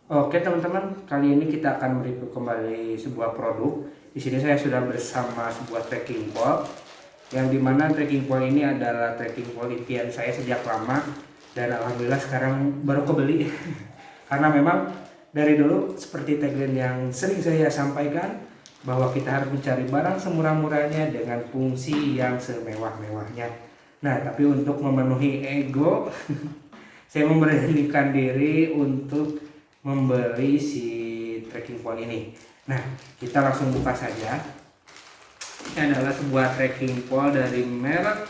Oke teman-teman, kali ini kita akan mereview kembali sebuah produk. Di sini saya sudah bersama sebuah trekking pole, yang dimana trekking pole ini adalah trekking pole impian saya sejak lama, dan alhamdulillah sekarang baru kebeli. Karena memang dari dulu seperti tagline yang sering saya sampaikan, bahwa kita harus mencari barang semurah-murahnya dengan fungsi yang semewah-mewahnya. Nah, tapi untuk memenuhi ego, saya memberanikan diri untuk membeli si trekking pole ini. Nah, kita langsung buka saja. Ini adalah sebuah trekking pole dari merek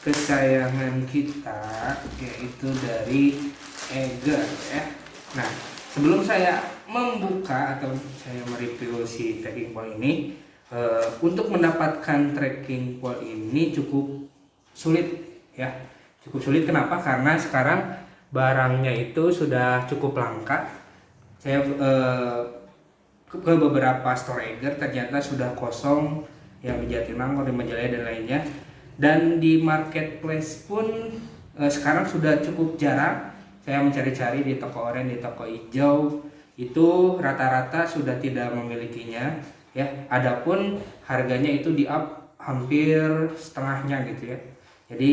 kesayangan kita, yaitu dari Eiger ya. Nah, sebelum saya membuka atau saya mereview si trekking pole ini, untuk mendapatkan trekking pole ini cukup sulit ya. Cukup sulit kenapa? Karena sekarang barangnya itu sudah cukup langka. Saya ke beberapa store Eiger ternyata sudah kosong, yang di Jatinangor, di Majalaya dan lainnya. Dan di marketplace pun sekarang sudah cukup jarang. Saya mencari-cari di toko oranye, di toko hijau, itu rata-rata sudah tidak memilikinya ya. Adapun harganya itu di up hampir setengahnya gitu ya. Jadi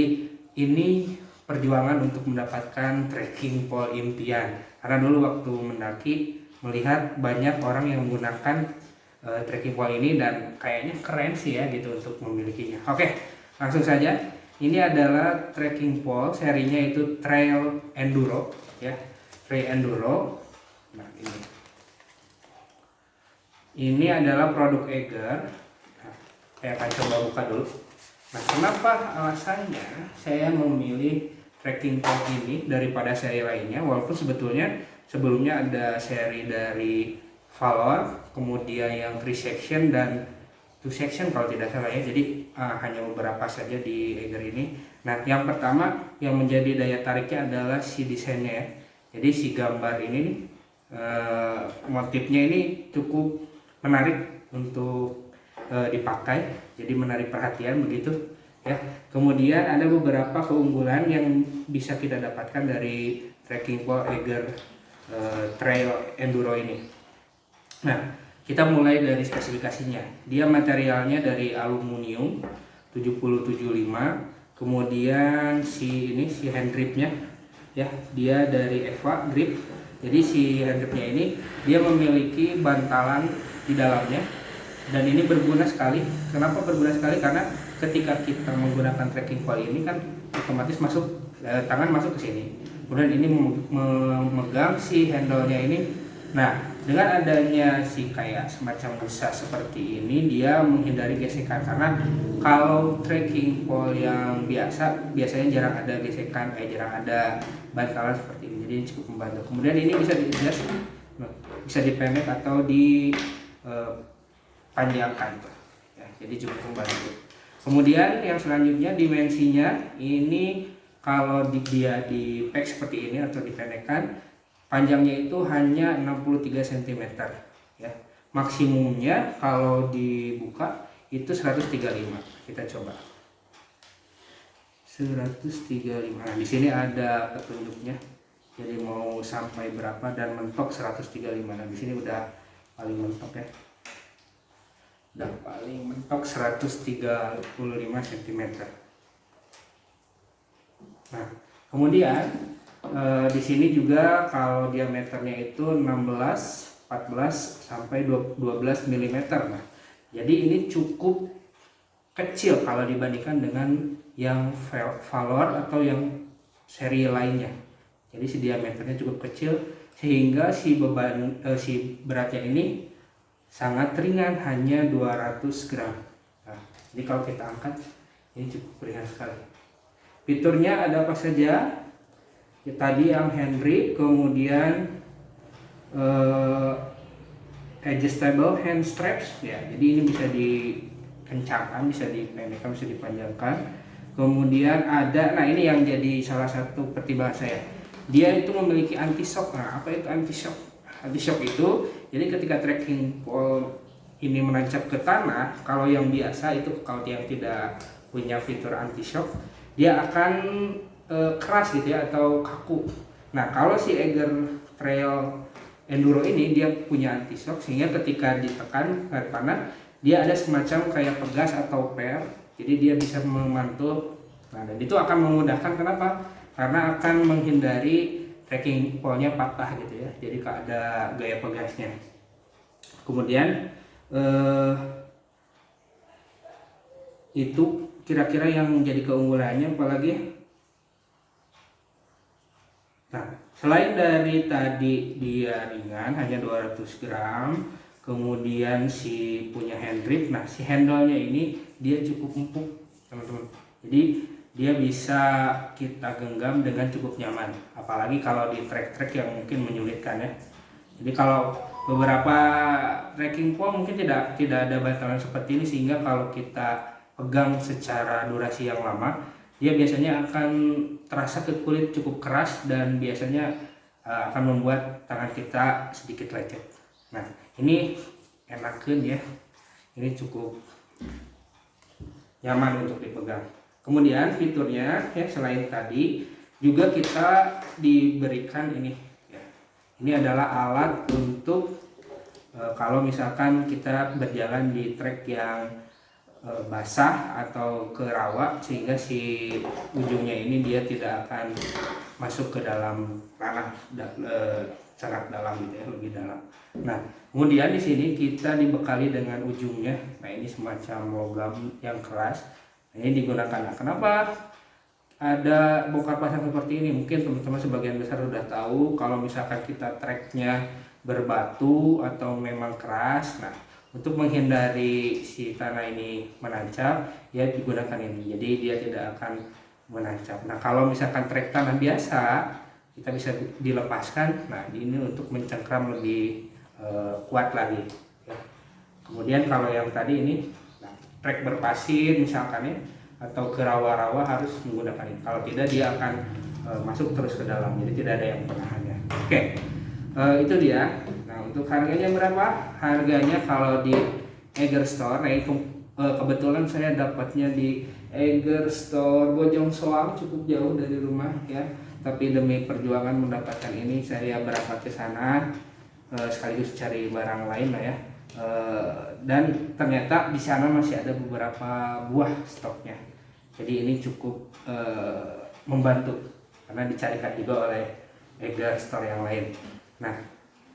ini perjuangan untuk mendapatkan trekking pole impian, karena dulu waktu mendaki melihat banyak orang yang menggunakan trekking pole ini dan kayaknya keren sih ya gitu untuk memilikinya. Oke, langsung saja. Ini adalah trekking pole, serinya itu Trail Enduro ya, Trail Enduro. Nah, ini adalah produk Eiger. Nah, saya akan coba buka dulu. Nah, kenapa alasannya saya memilih trekking pole ini daripada seri lainnya, walaupun sebetulnya sebelumnya ada seri dari Valor, kemudian yang 3 section dan 2 section kalau tidak salah ya. Jadi hanya beberapa saja di Eiger ini. Nah, yang pertama yang menjadi daya tariknya adalah si desainnya ya. Jadi si gambar ini motifnya ini cukup menarik untuk dipakai, jadi menarik perhatian begitu ya. Kemudian ada beberapa keunggulan yang bisa kita dapatkan dari trekking pole Eiger Trail Enduro ini. Nah, kita mulai dari spesifikasinya. Dia materialnya dari aluminium 7075. Kemudian si hand gripnya ya, dia dari Eva grip. Jadi si hand gripnya ini dia memiliki bantalan di dalamnya, dan ini berguna sekali. Kenapa berguna sekali? Karena ketika kita menggunakan trekking pole ini kan otomatis masuk tangan masuk ke sini. Kemudian ini memegang si handle-nya ini. Nah, dengan adanya si kayak semacam busa seperti ini, dia menghindari gesekan. Karena kalau trekking pole yang biasanya jarang ada gesekan, jarang ada bantalan seperti ini. Jadi ini cukup membantu. Kemudian ini bisa di-adjust, bisa dipendek atau panjangkan ya, jadi cukup membantu. Kemudian yang selanjutnya dimensinya ini, kalau dia di pack seperti ini atau dipendekkan, panjangnya itu hanya 63 cm ya. Maksimumnya kalau dibuka itu 135. Kita coba 135. Nah, di sini ada petunjuknya. Jadi mau sampai berapa dan mentok 135. Nah, di sini udah paling mentok ya. Udah paling mentok 135 cm. Nah, kemudian di sini juga kalau diameternya itu 16, 14 sampai 12 mm. Nah, jadi ini cukup kecil kalau dibandingkan dengan yang Valor atau yang seri lainnya. Jadi si diameternya cukup kecil sehingga si beratnya ini sangat ringan, hanya 200 gram. Nah, jadi kalau kita angkat ini cukup ringan sekali. Fiturnya ada apa saja? Ya, tadi yang hand grip, kemudian adjustable hand straps ya. Jadi ini bisa dikencangkan, bisa dipendekkan, bisa dipanjangkan. Kemudian ada, nah ini yang jadi salah satu pertimbangan saya. Dia itu memiliki anti shock. Nah, apa itu anti shock? Anti shock itu, jadi ketika trekking pole ini menancap ke tanah, kalau yang biasa itu kalau yang tidak punya fitur anti shock, dia akan keras gitu ya, atau kaku. Nah, kalau si Eiger Trail enduro ini dia punya anti shock, sehingga ketika ditekan air panah dia ada semacam kayak pegas atau per, jadi dia bisa memantul. Nah, dan itu akan memudahkan, kenapa? Karena akan menghindari trekking pole-nya patah gitu ya, jadi ada gaya pegasnya. Kemudian itu kira-kira yang menjadi keunggulannya apalagi. Nah, selain dari tadi dia ringan hanya 200 gram, kemudian si punya hand grip. Nah, si handle-nya ini dia cukup empuk, teman-teman. Jadi dia bisa kita genggam dengan cukup nyaman, apalagi kalau di trek-trek yang mungkin menyulitkan ya. Jadi kalau beberapa trekking pole mungkin tidak ada bantalan seperti ini, sehingga kalau kita pegang secara durasi yang lama, dia biasanya akan terasa ke kulit cukup keras dan biasanya akan membuat tangan kita sedikit lecet. Nah, ini enakan ya, ini cukup nyaman untuk dipegang. Kemudian fiturnya ya, selain tadi juga kita diberikan ini ya. Ini adalah alat untuk kalau misalkan kita berjalan di trek yang basah atau ke rawa, sehingga si ujungnya ini dia tidak akan masuk ke dalam tanah sangat dalam gitu ya, lebih dalam. Nah, kemudian di sini kita dibekali dengan ujungnya. Nah, ini semacam logam yang keras. Ini digunakan. Nah, kenapa ada bongkar pasang seperti ini? Mungkin teman-teman sebagian besar sudah tahu, kalau misalkan kita treknya berbatu atau memang keras, nah untuk menghindari si tanah ini menancap, ya digunakan ini. Jadi dia tidak akan menancap. Nah, kalau misalkan trek tanah biasa, kita bisa dilepaskan. Nah, ini untuk mencengkram lebih kuat lagi. Ya. Kemudian kalau yang tadi ini, trek berpasir misalkan ya, atau ke rawa-rawa harus menggunakan ini. Kalau tidak dia akan masuk terus ke dalam, jadi tidak ada yang penahannya. Oke, itu dia. Nah, untuk harganya berapa? Harganya kalau di Eiger Store, nah itu kebetulan saya dapatnya di Eiger Store Bojong Soang, cukup jauh dari rumah ya. Tapi demi perjuangan mendapatkan ini, saya berangkat ke sana sekaligus cari barang lain lah ya. Dan ternyata di sana masih ada beberapa buah stoknya, jadi ini cukup membantu karena dicarikan juga oleh Eiger Store yang lain. Nah,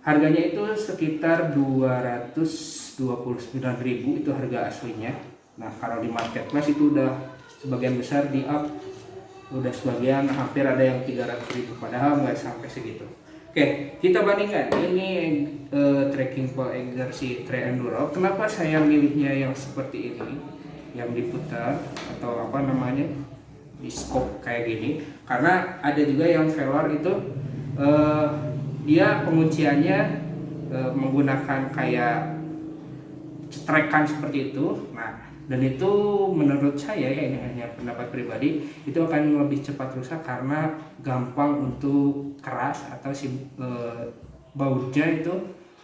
harganya itu sekitar 229.000 itu harga aslinya. Nah, kalau di marketplace itu udah sebagian besar di up, udah sebagian hampir ada yang 300.000, padahal nggak sampai segitu. Oke, kita bandingkan ini trekking pole Eiger si Trail Enduro. Kenapa saya milihnya yang seperti ini, yang diputar atau apa namanya, di scope kayak gini? Karena ada juga yang velor itu dia pengunciannya menggunakan kayak cetrekan seperti itu. Nah, dan itu menurut saya ya, ini hanya pendapat pribadi, itu akan lebih cepat rusak karena gampang untuk keras, atau si bautnya itu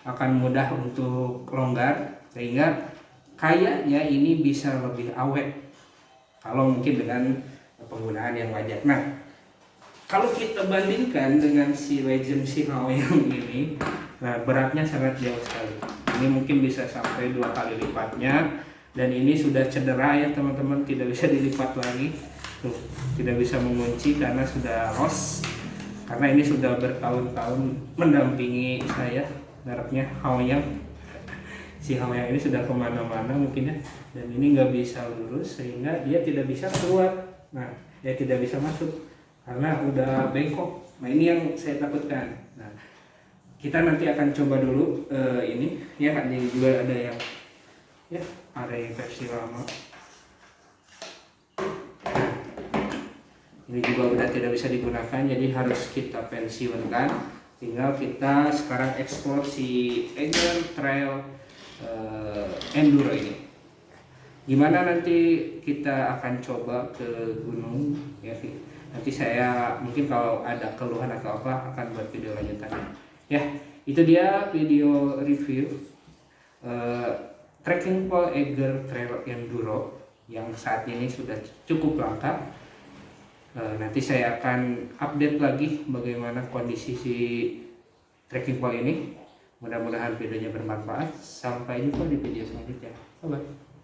akan mudah untuk longgar, sehingga kayaknya ini bisa lebih awet kalau mungkin dengan penggunaan yang wajar. Nah, kalau kita bandingkan dengan si Legend Sinao yang ini, nah beratnya sangat jauh sekali. Ini mungkin bisa sampai 2 kali lipatnya. Dan ini sudah cedera ya teman-teman, tidak bisa dilipat lagi. Tuh, tidak bisa mengunci karena sudah los. Karena ini sudah bertahun-tahun mendampingi saya, mereknya Haoyang. Si Haoyang ini sudah kemana-mana mungkin ya. Dan ini nggak bisa lurus, sehingga dia tidak bisa keluar. Nah, dia tidak bisa masuk karena udah bengkok. Nah, ini yang saya takutkan. Nah, kita nanti akan coba dulu ini ya. Ini juga ada yang ya, ada yang versi lama. Ini juga udah tidak bisa digunakan, jadi harus kita pensiunkan. Tinggal kita sekarang eksplor si Eiger Trail Enduro ini. Gimana nanti kita akan coba ke gunung ya. Nanti saya mungkin kalau ada keluhan atau apa akan buat video lanjutannya. Ya, itu dia video review trekking pole Eiger Trail Enduro yang saat ini sudah cukup lengkap. Nanti saya akan update lagi bagaimana kondisi si trekking pole ini. Mudah-mudahan videonya bermanfaat. Sampai jumpa di video selanjutnya. Bye bye.